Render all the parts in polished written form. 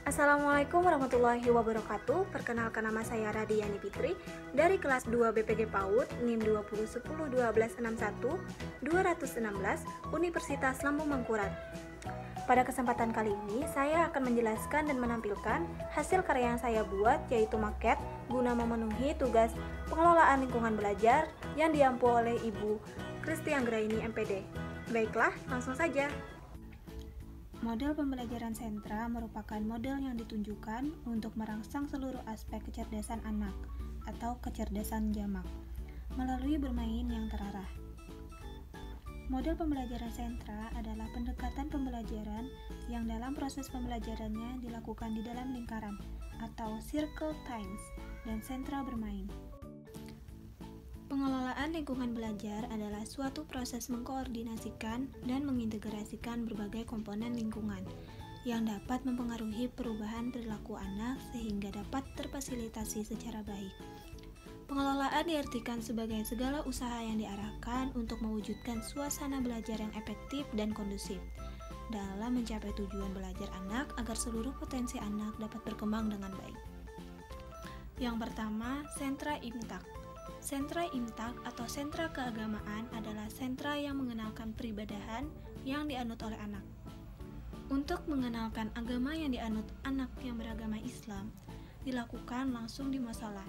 Assalamualaikum warahmatullahi wabarakatuh. Perkenalkan, nama saya Radiani Fitri dari kelas 2 BPG PAUD NIM 2010-1261 216 Universitas Lambung Mangkurat. Pada kesempatan kali ini, saya akan menjelaskan dan menampilkan hasil karya yang saya buat, yaitu maket guna memenuhi tugas pengelolaan lingkungan belajar yang diampu oleh Ibu Kristi Anggraini MPD. Baiklah, langsung saja. Model pembelajaran sentra merupakan model yang ditunjukkan untuk merangsang seluruh aspek kecerdasan anak atau kecerdasan jamak melalui bermain yang terarah. Model pembelajaran sentra adalah pendekatan pembelajaran yang dalam proses pembelajarannya dilakukan di dalam lingkaran atau circle times dan sentra bermain. Pengelolaan lingkungan belajar adalah suatu proses mengkoordinasikan dan mengintegrasikan berbagai komponen lingkungan yang dapat mempengaruhi perubahan perilaku anak sehingga dapat terfasilitasi secara baik. Pengelolaan diartikan sebagai segala usaha yang diarahkan untuk mewujudkan suasana belajar yang efektif dan kondusif dalam mencapai tujuan belajar anak agar seluruh potensi anak dapat berkembang dengan baik. Yang pertama, sentra imtak. Sentra imtak atau sentra keagamaan adalah sentra yang mengenalkan peribadahan yang dianut oleh anak. Untuk mengenalkan agama yang dianut anak yang beragama Islam, dilakukan langsung di musola.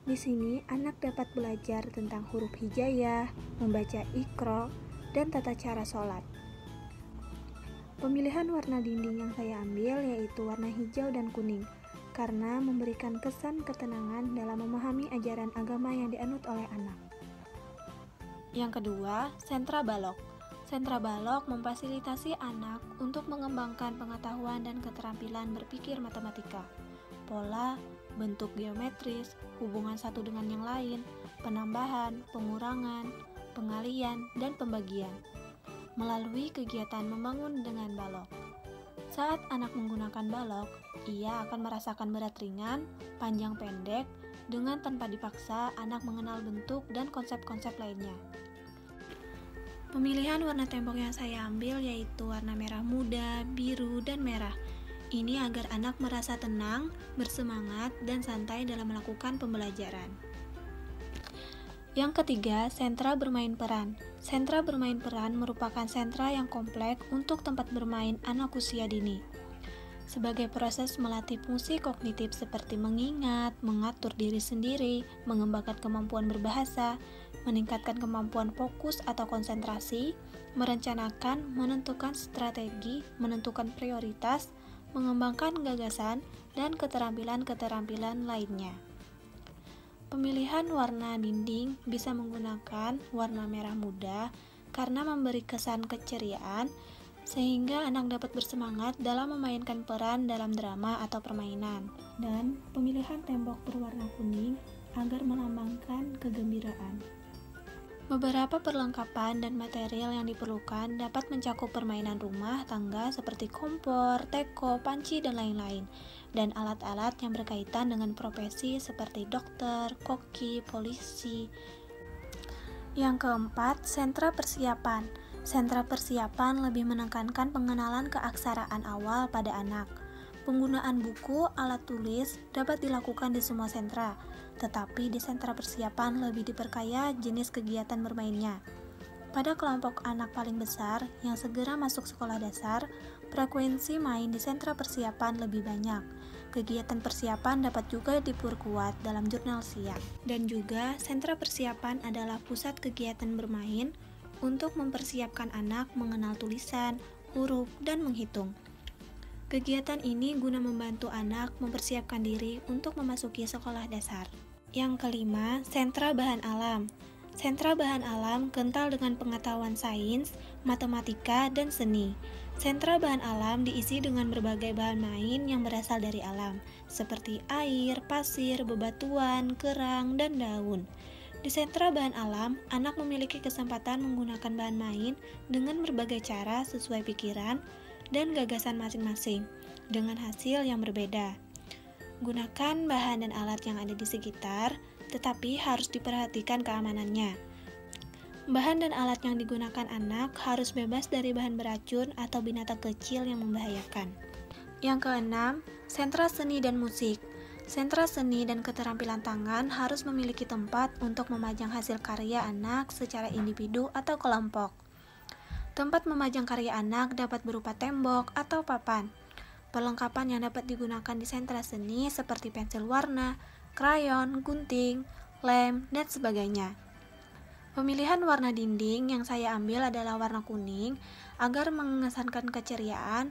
Di sini, anak dapat belajar tentang huruf hijaiyah, membaca Iqra, dan tata cara sholat. Pemilihan warna dinding yang saya ambil yaitu warna hijau dan kuning, karena memberikan kesan ketenangan dalam memahami ajaran agama yang dianut oleh anak. Yang kedua, sentra balok. Sentra balok memfasilitasi anak untuk mengembangkan pengetahuan dan keterampilan berpikir matematika, pola, bentuk geometris, hubungan satu dengan yang lain, penambahan, pengurangan, pengalian, dan pembagian, melalui kegiatan membangun dengan balok. Saat anak menggunakan balok, ia akan merasakan berat ringan, panjang pendek, dengan tanpa dipaksa anak mengenal bentuk dan konsep-konsep lainnya. Pemilihan warna tembok yang saya ambil yaitu warna merah muda, biru, dan merah. Ini agar anak merasa tenang, bersemangat, dan santai dalam melakukan pembelajaran. Yang ketiga, sentra bermain peran. Sentra bermain peran merupakan sentra yang kompleks untuk tempat bermain anak usia dini. Sebagai proses melatih fungsi kognitif seperti mengingat, mengatur diri sendiri, mengembangkan kemampuan berbahasa, meningkatkan kemampuan fokus atau konsentrasi, merencanakan, menentukan strategi, menentukan prioritas, mengembangkan gagasan, dan keterampilan-keterampilan lainnya. Pemilihan warna dinding bisa menggunakan warna merah muda karena memberi kesan keceriaan sehingga anak dapat bersemangat dalam memainkan peran dalam drama atau permainan. Dan pemilihan tembok berwarna kuning agar melambangkan kegembiraan. Beberapa perlengkapan dan material yang diperlukan dapat mencakup permainan rumah tangga seperti kompor, teko, panci, dan lain-lain, dan alat-alat yang berkaitan dengan profesi seperti dokter, koki, polisi. Yang keempat, sentra persiapan. Sentra persiapan lebih menekankan pengenalan keaksaraan awal pada anak. Penggunaan buku, alat tulis dapat dilakukan di semua sentra, tetapi di sentra persiapan lebih diperkaya jenis kegiatan bermainnya. Pada kelompok anak paling besar yang segera masuk sekolah dasar, frekuensi main di sentra persiapan lebih banyak. Kegiatan persiapan dapat juga diperkuat dalam jurnal siang. Dan juga, sentra persiapan adalah pusat kegiatan bermain untuk mempersiapkan anak mengenal tulisan, huruf, dan menghitung. Kegiatan ini guna membantu anak mempersiapkan diri untuk memasuki sekolah dasar. Yang kelima, sentra bahan alam. Sentra bahan alam kental dengan pengetahuan sains, matematika, dan seni. Sentra bahan alam diisi dengan berbagai bahan main yang berasal dari alam, seperti air, pasir, bebatuan, kerang, dan daun. Di sentra bahan alam, anak memiliki kesempatan menggunakan bahan main dengan berbagai cara sesuai pikiran dan gagasan masing-masing, dengan hasil yang berbeda. Gunakan bahan dan alat yang ada di sekitar, tetapi harus diperhatikan keamanannya. Bahan dan alat yang digunakan anak harus bebas dari bahan beracun atau binatang kecil yang membahayakan. Yang keenam, sentra seni dan musik. Sentra seni dan keterampilan tangan harus memiliki tempat untuk memajang hasil karya anak secara individu atau kelompok. Tempat memajang karya anak dapat berupa tembok atau papan. Perlengkapan yang dapat digunakan di sentra seni seperti pensil warna, krayon, gunting, lem, dan sebagainya. Pemilihan warna dinding yang saya ambil adalah warna kuning agar mengesankan keceriaan.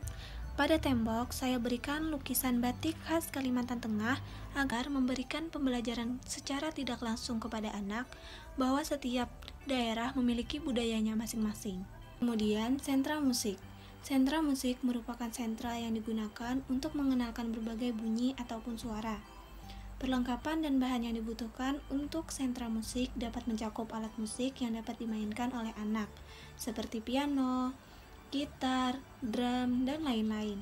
Pada tembok, saya berikan lukisan batik khas Kalimantan Tengah agar memberikan pembelajaran secara tidak langsung kepada anak bahwa setiap daerah memiliki budayanya masing-masing. Kemudian, sentra musik. Sentra musik merupakan sentra yang digunakan untuk mengenalkan berbagai bunyi ataupun suara. Perlengkapan dan bahan yang dibutuhkan untuk sentra musik dapat mencakup alat musik yang dapat dimainkan oleh anak, seperti piano, gitar, drum, dan lain-lain.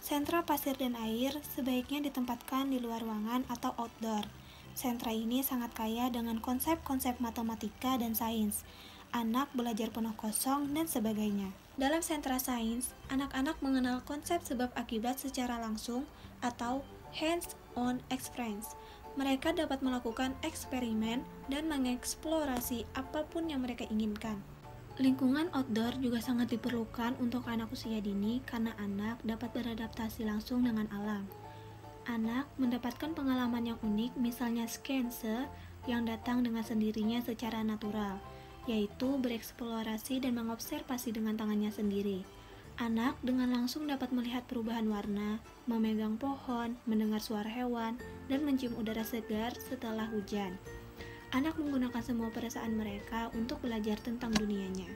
Sentra pasir dan air sebaiknya ditempatkan di luar ruangan atau outdoor. Sentra ini sangat kaya dengan konsep-konsep matematika dan sains. Anak belajar penuh kosong dan sebagainya. Dalam sentra sains, anak-anak mengenal konsep sebab akibat secara langsung atau hands-on experience. Mereka dapat melakukan eksperimen dan mengeksplorasi apapun yang mereka inginkan. Lingkungan outdoor juga sangat diperlukan untuk anak usia dini karena anak dapat beradaptasi langsung dengan alam. Anak mendapatkan pengalaman yang unik, misalnya skrense yang datang dengan sendirinya secara natural, yaitu bereksplorasi dan mengobservasi dengan tangannya sendiri. Anak dengan langsung dapat melihat perubahan warna, memegang pohon, mendengar suara hewan, dan mencium udara segar setelah hujan. Anak menggunakan semua perasaan mereka untuk belajar tentang dunianya.